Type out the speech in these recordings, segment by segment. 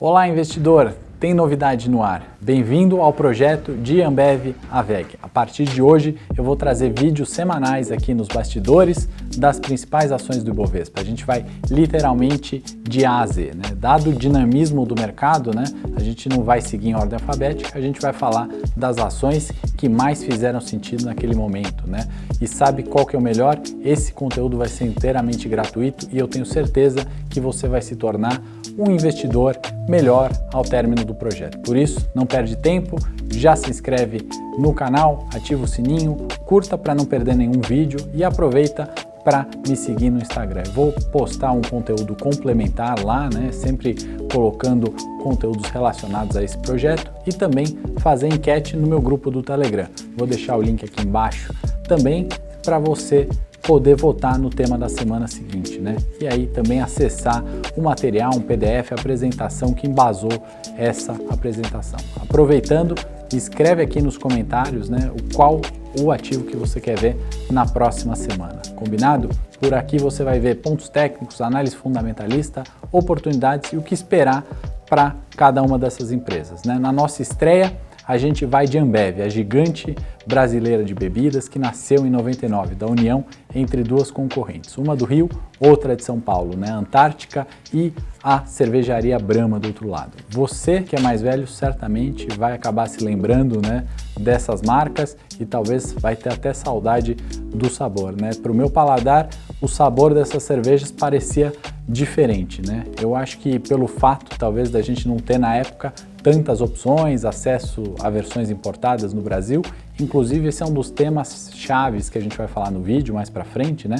Olá, investidor! Tem novidade no ar. Bem-vindo ao projeto de Ambev AVEG. A partir de hoje eu vou trazer vídeos semanais aqui nos bastidores das principais ações do Ibovespa. A gente vai literalmente de A a Z, né? Dado o dinamismo do mercado, né? A gente não vai seguir em ordem alfabética, a gente vai falar das ações que mais fizeram sentido naquele momento, né? E sabe qual que é o melhor? Esse conteúdo vai ser inteiramente gratuito e eu tenho certeza que você vai se tornar um investidor melhor ao término do projeto. Por isso, não perde tempo, já se inscreve no canal, ativa o sininho, curta para não perder nenhum vídeo e aproveita para me seguir no Instagram. Eu vou postar um conteúdo complementar lá, né? Sempre colocando conteúdos relacionados a esse projeto e também fazer enquete no meu grupo do Telegram. Vou deixar o link aqui embaixo também para você poder votar no tema da semana seguinte, né? E aí também acessar o material, um PDF, a apresentação que embasou essa apresentação. Aproveitando, escreve aqui nos comentários, né, qual o ativo que você quer ver na próxima semana. Combinado? Por aqui você vai ver pontos técnicos, análise fundamentalista, oportunidades e o que esperar para cada uma dessas empresas, né? Na nossa estreia, a gente vai de Ambev, a gigante brasileira de bebidas que nasceu em 99, da união entre duas concorrentes, uma do Rio, outra de São Paulo, né? Antártica e a cervejaria Brahma do outro lado. Você que é mais velho certamente vai acabar se lembrando, né, dessas marcas e talvez vai ter até saudade do sabor, né? Para o meu paladar, o sabor dessas cervejas parecia diferente, né? Eu acho que pelo fato, talvez, da gente não ter na época tantas opções, acesso a versões importadas no Brasil, inclusive esse é um dos temas chaves que a gente vai falar no vídeo mais para frente, né?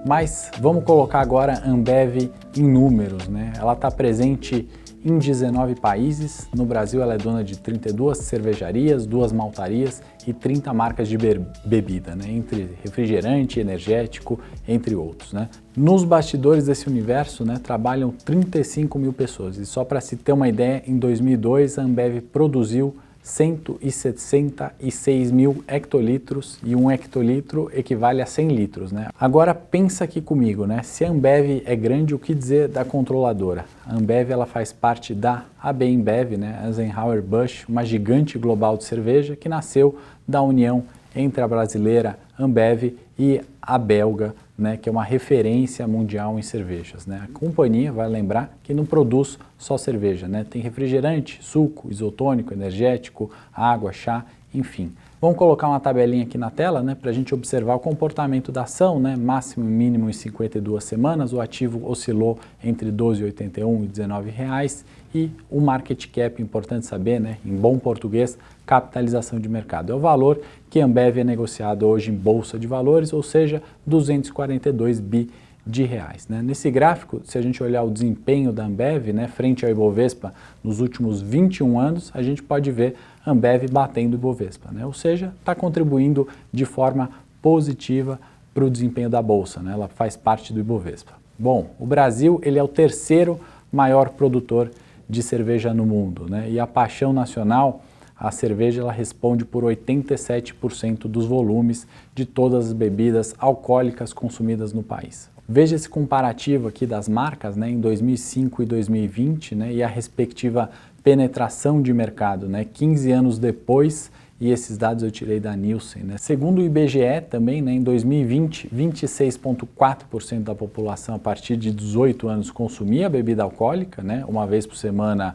Mas vamos colocar agora Ambev em números, né? Ela está presente em 19 países, no Brasil ela é dona de 32 cervejarias, 2 maltarias e 30 marcas de bebida, né? Entre refrigerante, energético, entre outros, né? Nos bastidores desse universo, né, trabalham 35 mil pessoas e só para se ter uma ideia, em 2002 a Ambev produziu 166 mil hectolitros e 1 hectolitro equivale a 100 litros, né? Agora pensa aqui comigo, né? Se a Ambev é grande, o que dizer da controladora? A Ambev ela faz parte da AB InBev, né? Anheuser-Busch, uma gigante global de cerveja que nasceu da união entre a brasileira Ambev e a belga, né, que é uma referência mundial em cervejas, né? A companhia, vai lembrar, que não produz só cerveja, né? Tem refrigerante, suco, isotônico, energético, água, chá, enfim. Vamos colocar uma tabelinha aqui na tela, né, para a gente observar o comportamento da ação, né, máximo e mínimo em 52 semanas, o ativo oscilou entre 12,81 e R$19 e o market cap, importante saber, né, em bom português, capitalização de mercado. É o valor que a Ambev é negociado hoje em bolsa de valores, ou seja, 242 bi de reais, né? Nesse gráfico, se a gente olhar o desempenho da Ambev, né, frente ao Ibovespa nos últimos 21 anos, a gente pode ver a Ambev batendo o Ibovespa, né? Ou seja, está contribuindo de forma positiva para o desempenho da Bolsa, né? Ela faz parte do Ibovespa. Bom, o Brasil ele é o terceiro maior produtor de cerveja no mundo, né? E a paixão nacional, a cerveja ela responde por 87% dos volumes de todas as bebidas alcoólicas consumidas no país. Veja esse comparativo aqui das marcas, né, em 2005 e 2020, né, e a respectiva penetração de mercado, né, 15 anos depois, e esses dados eu tirei da Nielsen, né. Segundo o IBGE também, né, em 2020, 26,4% da população a partir de 18 anos consumia bebida alcoólica, né, uma vez por semana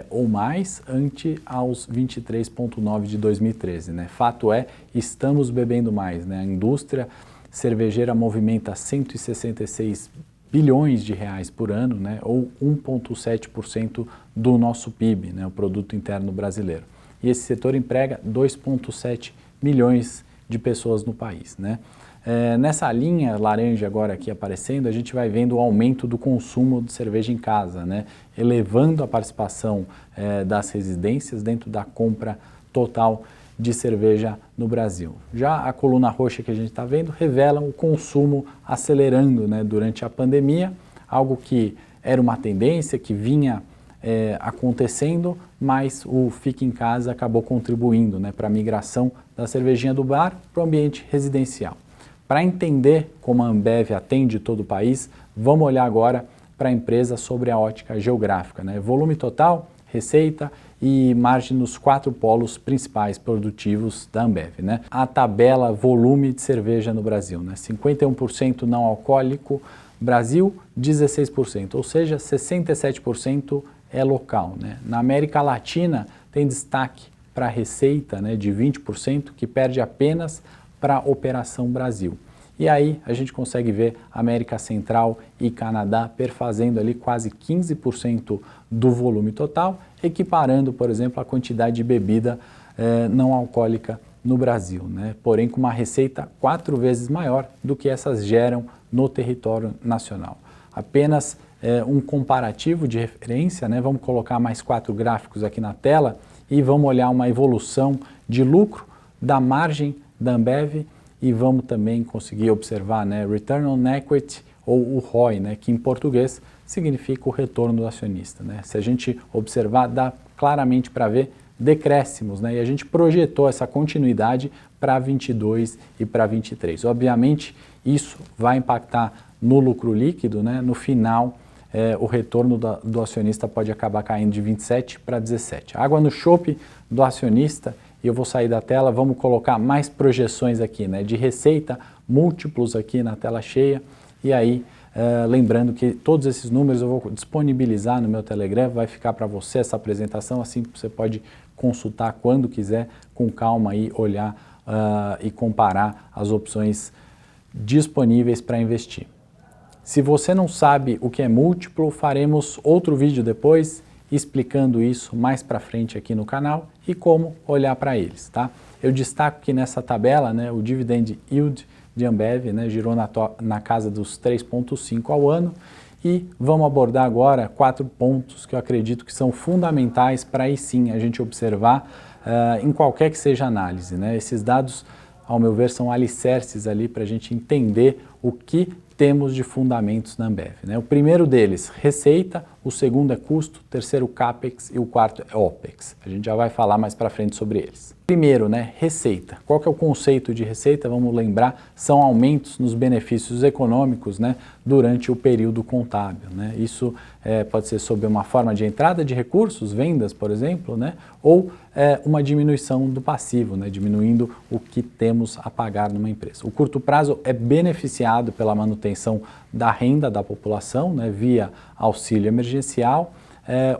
ou mais, ante aos 23,9% de 2013, né. Fato é, estamos bebendo mais, né, a indústria cervejeira movimenta 166 bilhões de reais por ano, né, ou 1,7% do nosso PIB, né, o Produto Interno Brasileiro. E esse setor emprega 2,7 milhões de pessoas no país, né. Nessa linha laranja agora aqui aparecendo, a gente vai vendo o aumento do consumo de cerveja em casa, né, elevando a participação das residências dentro da compra total de cerveja no Brasil. Já a coluna roxa que a gente está vendo revela o consumo acelerando, né, durante a pandemia, algo que era uma tendência que vinha acontecendo, mas o Fique em Casa acabou contribuindo, né, para a migração da cervejinha do bar para o ambiente residencial. Para entender como a Ambev atende todo o país, vamos olhar agora para a empresa sobre a ótica geográfica, né? Volume total, receita e margem nos 4 polos principais produtivos da Ambev, né? A tabela volume de cerveja no Brasil, né? 51% não alcoólico, Brasil 16%, ou seja, 67% é local, né? Na América Latina tem destaque para a receita, né, de 20%, que perde apenas para a Operação Brasil. E aí a gente consegue ver América Central e Canadá perfazendo ali quase 15% do volume total, equiparando, por exemplo, a quantidade de bebida não alcoólica no Brasil, né? Porém com uma receita 4 vezes maior do que essas geram no território nacional. Apenas um comparativo de referência, né? Vamos colocar mais 4 gráficos aqui na tela e vamos olhar uma evolução de lucro da margem da Ambev e vamos também conseguir observar, né, Return on Equity ou o ROI, né, que em português significa o retorno do acionista, né? Se a gente observar, dá claramente para ver decréscimos, né? E a gente projetou essa continuidade para 22 e para 23. Obviamente, isso vai impactar no lucro líquido, né? No final, o retorno do acionista pode acabar caindo de 27 para 17. Água no chope do acionista, e eu vou sair da tela, vamos colocar mais projeções aqui, né? De receita, múltiplos aqui na tela cheia, e aí lembrando que todos esses números eu vou disponibilizar no meu Telegram, vai ficar para você essa apresentação, assim você pode consultar quando quiser, com calma aí, olhar e comparar as opções disponíveis para investir. Se você não sabe o que é múltiplo, faremos outro vídeo depois explicando isso mais para frente aqui no canal e como olhar para eles, tá? Eu destaco que nessa tabela, né, o dividend yield de Ambev, né, girou na casa dos 3,5 ao ano, e vamos abordar agora 4 pontos que eu acredito que são fundamentais para aí sim a gente observar em qualquer que seja a análise, né? Esses dados, ao meu ver, são alicerces ali para a gente entender o que temos de fundamentos na Ambev, né? O primeiro deles, receita, o segundo é custo, o terceiro CAPEX e o quarto é OPEX. A gente já vai falar mais para frente sobre eles. Primeiro, né, receita. Qual que é o conceito de receita? Vamos lembrar, são aumentos nos benefícios econômicos, né, durante o período contábil, né? Isso pode ser sob uma forma de entrada de recursos, vendas, por exemplo, né, ou uma diminuição do passivo, né, diminuindo o que temos a pagar numa empresa. O curto prazo é beneficiado pela manutenção da renda da população, né, via auxílio emergencial.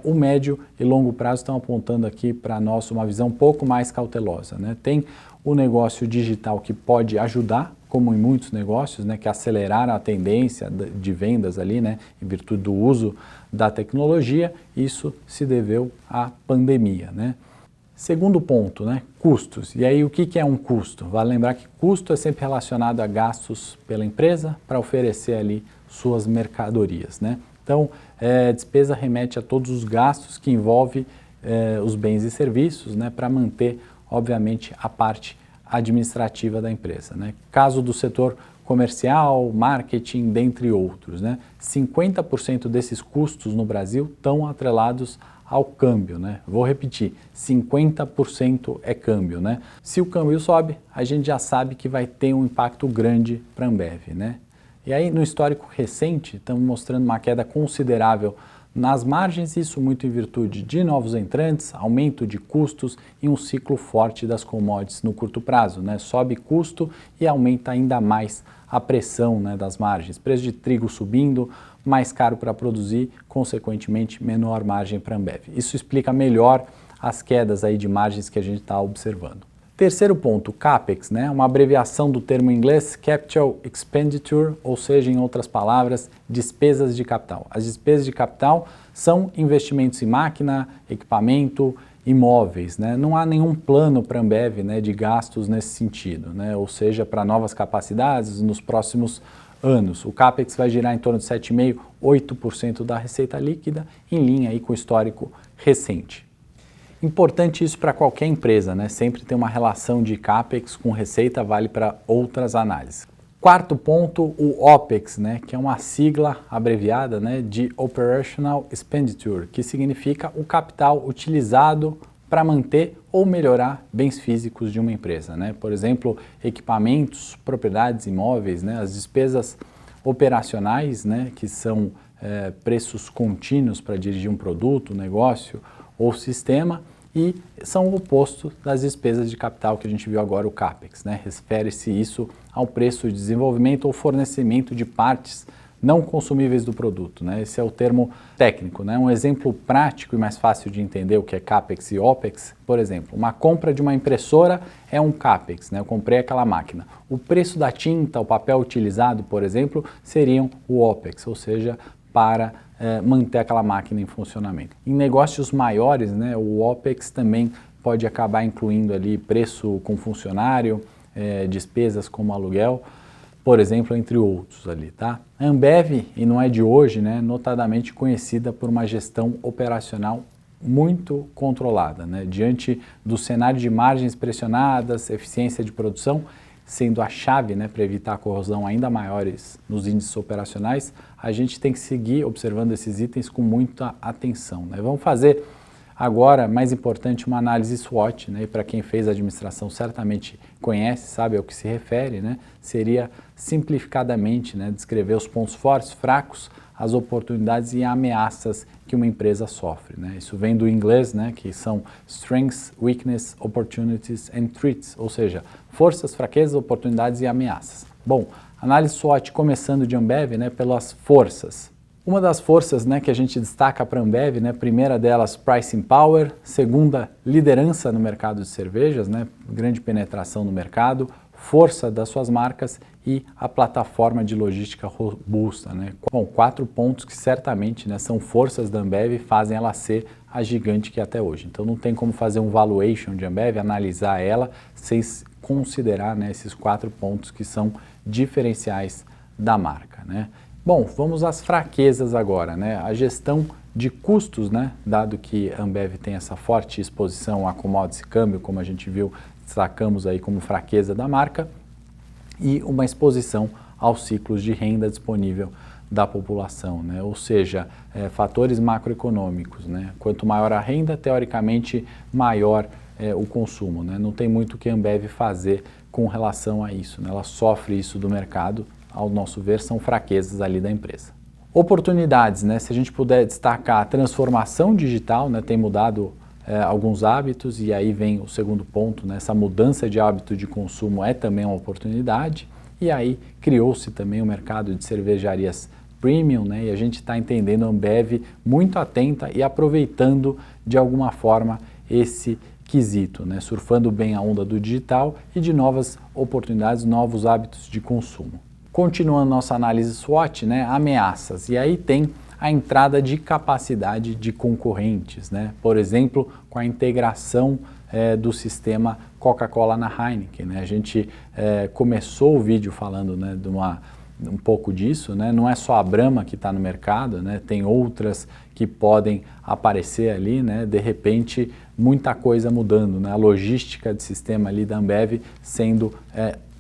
O médio e longo prazo estão apontando aqui para nós uma visão um pouco mais cautelosa, né? Tem o negócio digital que pode ajudar, como em muitos negócios, né, que aceleraram a tendência de vendas ali, né, em virtude do uso da tecnologia. Isso se deveu à pandemia, né? Segundo ponto, né, custos. E aí o que é um custo? Vale lembrar que custo é sempre relacionado a gastos pela empresa para oferecer ali suas mercadorias, né? Então, despesa remete a todos os gastos que envolvem os bens e serviços, né, para manter, obviamente, a parte administrativa da empresa, né? Caso do setor comercial, marketing, dentre outros, né? 50% desses custos no Brasil estão atrelados ao câmbio, né? Vou repetir, 50% é câmbio, né? Se o câmbio sobe, a gente já sabe que vai ter um impacto grande para a Ambev, né? E aí, no histórico recente, estamos mostrando uma queda considerável nas margens, isso muito em virtude de novos entrantes, aumento de custos e um ciclo forte das commodities no curto prazo, né? Sobe custo e aumenta ainda mais a pressão, né, das margens. Preço de trigo subindo, mais caro para produzir, consequentemente menor margem para a Ambev. Isso explica melhor as quedas aí de margens que a gente está observando. Terceiro ponto, CAPEX, né? Uma abreviação do termo em inglês Capital Expenditure, ou seja, em outras palavras, despesas de capital. As despesas de capital são investimentos em máquina, equipamento, imóveis, né? Não há nenhum plano para a Ambev, né, de gastos nesse sentido, né? Ou seja, para novas capacidades nos próximos anos. O CAPEX vai girar em torno de 7,5%, 8% da receita líquida, em linha aí com o histórico recente. Importante isso para qualquer empresa, né? Sempre tem uma relação de CAPEX com receita, vale para outras análises. Quarto ponto, o OPEX, né? Que é uma sigla abreviada, né, de Operational Expenditure, que significa o capital utilizado para manter ou melhorar bens físicos de uma empresa, né? Por exemplo, equipamentos, propriedades imóveis, né? As despesas operacionais, né, que são preços contínuos para dirigir um produto, negócio ou sistema, e são o oposto das despesas de capital que a gente viu agora, o CAPEX, né? Refere-se isso ao preço de desenvolvimento ou fornecimento de partes não consumíveis do produto, né? Esse é o termo técnico, né? Um exemplo prático e mais fácil de entender o que é CAPEX e OPEX, por exemplo, uma compra de uma impressora é um CAPEX, né? Eu comprei aquela máquina. O preço da tinta, o papel utilizado, por exemplo, seriam o OPEX, ou seja, para manter aquela máquina em funcionamento. Em negócios maiores, né, o OPEX também pode acabar incluindo ali preço com funcionário, despesas como aluguel, por exemplo, entre outros ali, tá? A Ambev, e não é de hoje, né, notadamente conhecida por uma gestão operacional muito controlada, né? Diante do cenário de margens pressionadas, eficiência de produção, sendo a chave, né, para evitar corrosão ainda maiores nos índices operacionais, a gente tem que seguir observando esses itens com muita atenção, né? Vamos fazer agora, mais importante, uma análise SWOT, né? E para quem fez administração certamente conhece, sabe ao que se refere, né? Seria simplificadamente, né, descrever os pontos fortes, fracos, as oportunidades e ameaças que uma empresa sofre, né? Isso vem do inglês, né, que são strengths, weakness, opportunities and threats, ou seja, forças, fraquezas, oportunidades e ameaças. Bom, análise SWOT começando de Ambev, né, pelas forças. Uma das forças, né, que a gente destaca para a Ambev, né, primeira delas, pricing power, segunda, liderança no mercado de cervejas, né, grande penetração no mercado, força das suas marcas e a plataforma de logística robusta, né? Bom, 4 pontos que certamente, né, são forças da Ambev e fazem ela ser a gigante que é até hoje. Então não tem como fazer um valuation de Ambev, analisar ela sem considerar, né, esses 4 pontos que são diferenciais da marca, né? Bom, vamos às fraquezas agora, né? A gestão de custos, né? Dado que a Ambev tem essa forte exposição a commodities e câmbio, como a gente viu, destacamos aí como fraqueza da marca, e uma exposição aos ciclos de renda disponível da população, né? Ou seja, fatores macroeconômicos, né? Quanto maior a renda, teoricamente maior o consumo, né? Não tem muito o que a Ambev fazer com relação a isso, né? Ela sofre isso do mercado, ao nosso ver, são fraquezas ali da empresa. Oportunidades, né? Se a gente puder destacar a transformação digital, né? Tem mudado alguns hábitos, e aí vem o segundo ponto, né? Essa mudança de hábito de consumo é também uma oportunidade, e aí criou-se também o mercado de cervejarias premium, né? E a gente está entendendo a Ambev muito atenta e aproveitando de alguma forma esse quesito, né? Surfando bem a onda do digital e de novas oportunidades, novos hábitos de consumo. Continuando nossa análise SWOT, né? Ameaças, e aí tem a entrada de capacidade de concorrentes, né? Por exemplo, com a integração do sistema Coca-Cola na Heineken, né? A gente começou o vídeo falando, né, de um pouco disso, né? Não é só a Brahma que está no mercado, né? Tem outras que podem aparecer ali, né? De repente, muita coisa mudando, né? A logística de sistema ali da Ambev sendo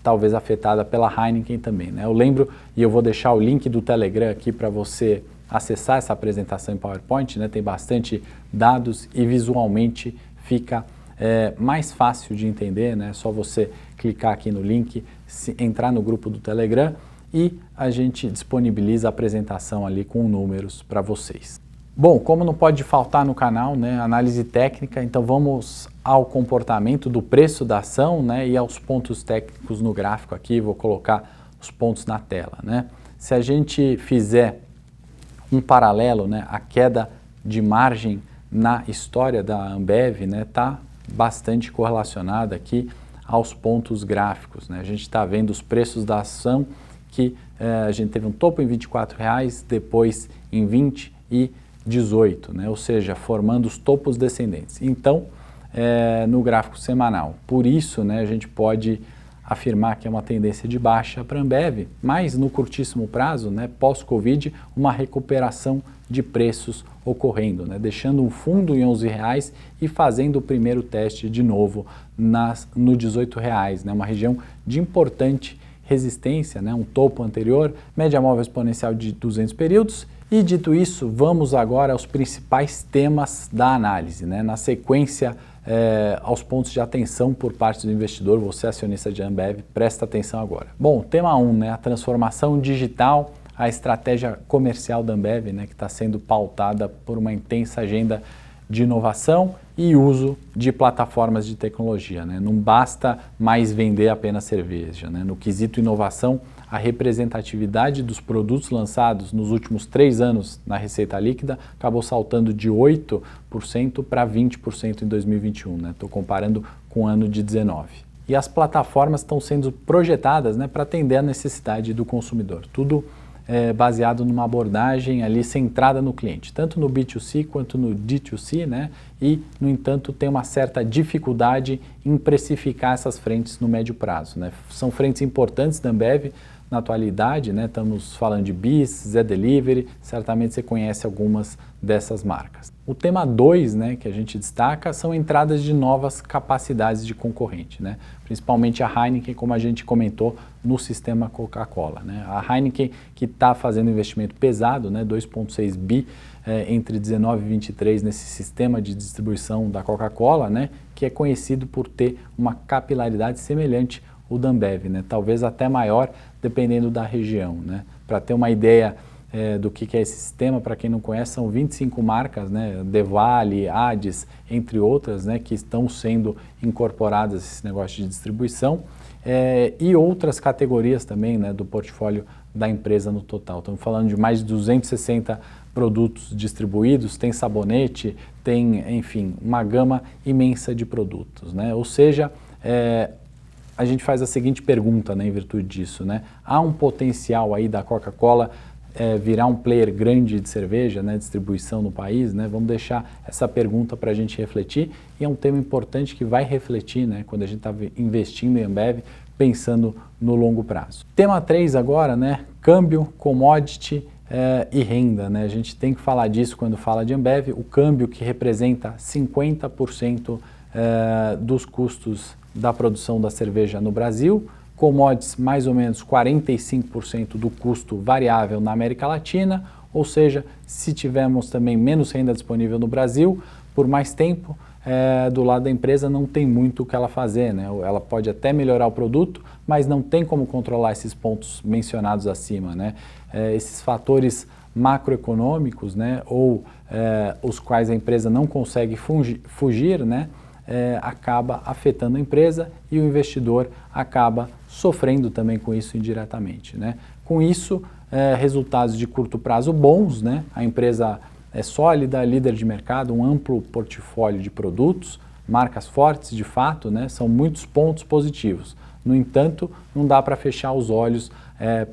talvez afetada pela Heineken também, né? Eu lembro, e eu vou deixar o link do Telegram aqui para você acessar essa apresentação em PowerPoint, né? Tem bastante dados e visualmente fica mais fácil de entender, né? É só você clicar aqui no link, entrar no grupo do Telegram e a gente disponibiliza a apresentação ali com números para vocês. Bom, como não pode faltar no canal, né, análise técnica, então vamos ao comportamento do preço da ação, né, e aos pontos técnicos no gráfico aqui, vou colocar os pontos na tela, né? Se a gente fizer um paralelo, né, a queda de margem na história da Ambev, né, está bastante correlacionada aqui aos pontos gráficos, né? A gente está vendo os preços da ação que a gente teve um topo em R$ 24,00, depois em 20 e 18, né? Ou seja, formando os topos descendentes. Então, no gráfico semanal. Por isso, né, a gente pode afirmar que é uma tendência de baixa para a Ambev, mas no curtíssimo prazo, né, pós-Covid, uma recuperação de preços ocorrendo, né, deixando um fundo em R$ 11,00 e fazendo o primeiro teste de novo no R$ 18,00, né, uma região de importante resistência, né, um topo anterior, média móvel exponencial de 200 períodos. E dito isso, vamos agora aos principais temas da análise, né? Na sequência, aos pontos de atenção por parte do investidor, você acionista de Ambev, presta atenção agora. Bom, tema 1, né? A transformação digital, a estratégia comercial da Ambev, né, que está sendo pautada por uma intensa agenda de inovação e uso de plataformas de tecnologia, né? Não basta mais vender apenas cerveja, né? No quesito inovação, a representatividade dos produtos lançados nos últimos 3 anos na receita líquida acabou saltando de 8% para 20% em 2021, né? Estou comparando com o ano de 19. E as plataformas estão sendo projetadas, né, para atender a necessidade do consumidor. Tudo baseado numa abordagem ali centrada no cliente, tanto no B2C quanto no D2C, né? E, no entanto, tem uma certa dificuldade em precificar essas frentes no médio prazo, né? São frentes importantes da Ambev na atualidade, né? Estamos falando de BIS, Zé Delivery, certamente você conhece algumas dessas marcas. O tema 2, né, que a gente destaca, são entradas de novas capacidades de concorrente, né? Principalmente a Heineken, como a gente comentou, no sistema Coca-Cola, né? A Heineken, que está fazendo investimento pesado, né, 2,6 bi entre 19 e 23 nesse sistema de distribuição da Coca-Cola, né, que é conhecido por ter uma capilaridade semelhante ao da Ambev, né? Talvez até maior, dependendo da região, né? Para ter uma ideia do que é esse sistema, para quem não conhece, são 25 marcas, né, Devale, Ades, entre outras, né, que estão sendo incorporadas a esse negócio de distribuição, e outras categorias também, né, do portfólio da empresa no total. Estamos falando de mais de 260 produtos distribuídos, tem sabonete, tem, enfim, uma gama imensa de produtos, né? Ou seja, a gente faz a seguinte pergunta, né, em virtude disso, né? Há um potencial aí da Coca-Cola virar um player grande de cerveja, né, distribuição no país, né? Vamos deixar essa pergunta para a gente refletir, e é um tema importante que vai refletir, né, quando a gente está investindo em Ambev, pensando no longo prazo. Tema 3 agora, né, câmbio, commodity e renda, né? A gente tem que falar disso quando fala de Ambev, o câmbio que representa 50% dos custos da produção da cerveja no Brasil, commodities mais ou menos 45% do custo variável na América Latina, ou seja, se tivermos também menos renda disponível no Brasil, por mais tempo, do lado da empresa não tem muito o que ela fazer, né? Ela pode até melhorar o produto, mas não tem como controlar esses pontos mencionados acima, né? Esses fatores macroeconômicos, né, ou os quais a empresa não consegue fugir, né, acaba afetando a empresa e o investidor acaba sofrendo também com isso indiretamente, né? Com isso, resultados de curto prazo bons, né? A empresa é sólida, líder de mercado, um amplo portfólio de produtos, marcas fortes de fato, né? São muitos pontos positivos. No entanto, não dá para fechar os olhos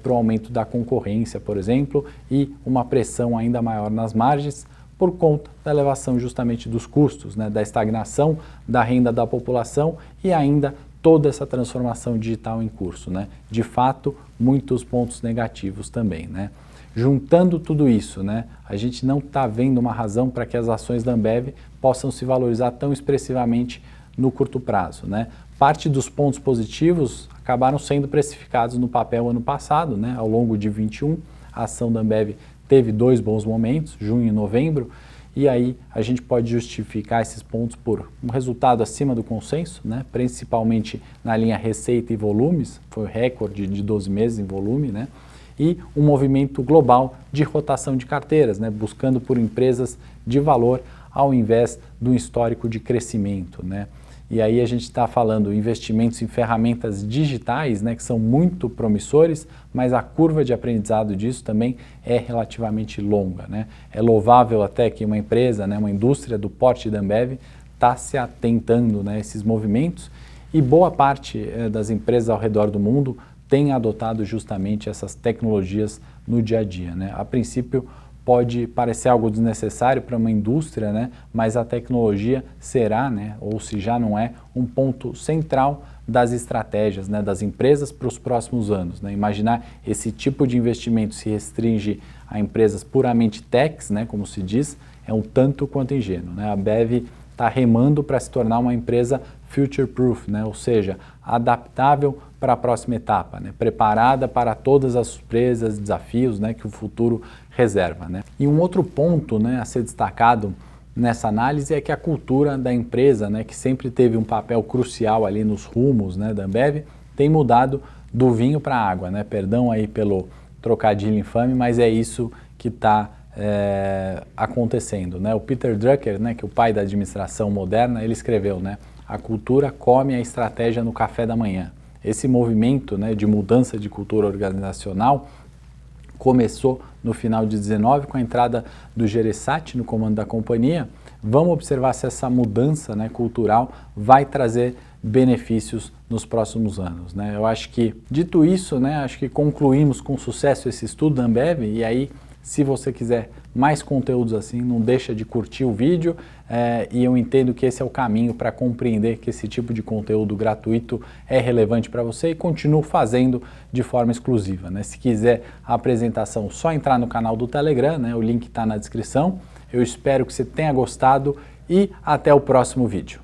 para o aumento da concorrência, por exemplo, e uma pressão ainda maior nas margens, por conta da elevação justamente dos custos, né, da estagnação da renda da população e ainda toda essa transformação digital em curso, né? De fato, muitos pontos negativos também, né? Juntando tudo isso, né, a gente não está vendo uma razão para que as ações da Ambev possam se valorizar tão expressivamente no curto prazo, né? Parte dos pontos positivos acabaram sendo precificados no papel ano passado, né? Ao longo de 21, a ação da Ambev teve 2 bons momentos, junho e novembro, e aí a gente pode justificar esses pontos por um resultado acima do consenso, né? Principalmente na linha receita e volumes, foi o recorde de 12 meses em volume, né? E um movimento global de rotação de carteiras, né? Buscando por empresas de valor ao invés do histórico de crescimento, né? E aí a gente está falando investimentos em ferramentas digitais, né, que são muito promissores, mas a curva de aprendizado disso também é relativamente longa, né? É louvável até que uma empresa, né, uma indústria do porte da Ambev está se atentando, né, a esses movimentos, e boa parte das empresas ao redor do mundo tem adotado justamente essas tecnologias no dia a dia, né? A princípio pode parecer algo desnecessário para uma indústria, né? Mas a tecnologia será, né, ou se já não é, um ponto central das estratégias, né, das empresas para os próximos anos, né? Imaginar esse tipo de investimento se restringe a empresas puramente techs, né, como se diz, é um tanto quanto ingênuo, né? A Ambev está remando para se tornar uma empresa future-proof, né? Ou seja, adaptável para a próxima etapa, né? Preparada para todas as surpresas, desafios, né, que o futuro reserva, né? E um outro ponto, né, a ser destacado nessa análise é que a cultura da empresa, né, que sempre teve um papel crucial ali nos rumos, né, da Ambev, tem mudado do vinho para a água, né? Perdão aí pelo trocadilho infame, mas é isso que está acontecendo, né? O Peter Drucker, né, que é o pai da administração moderna, ele escreveu, né, a cultura come a estratégia no café da manhã. Esse movimento, né, de mudança de cultura organizacional começou no final de 19 com a entrada do Gereissati no comando da companhia. Vamos observar se essa mudança, né, cultural vai trazer benefícios nos próximos anos, né? Eu acho que, dito isso, né, acho que concluímos com sucesso esse estudo da Ambev, e aí, se você quiser mais conteúdos assim, não deixa de curtir o vídeo, e eu entendo que esse é o caminho para compreender que esse tipo de conteúdo gratuito é relevante para você e continuo fazendo de forma exclusiva, né? Se quiser a apresentação, só entrar no canal do Telegram, né? O link está na descrição. Eu espero que você tenha gostado e até o próximo vídeo.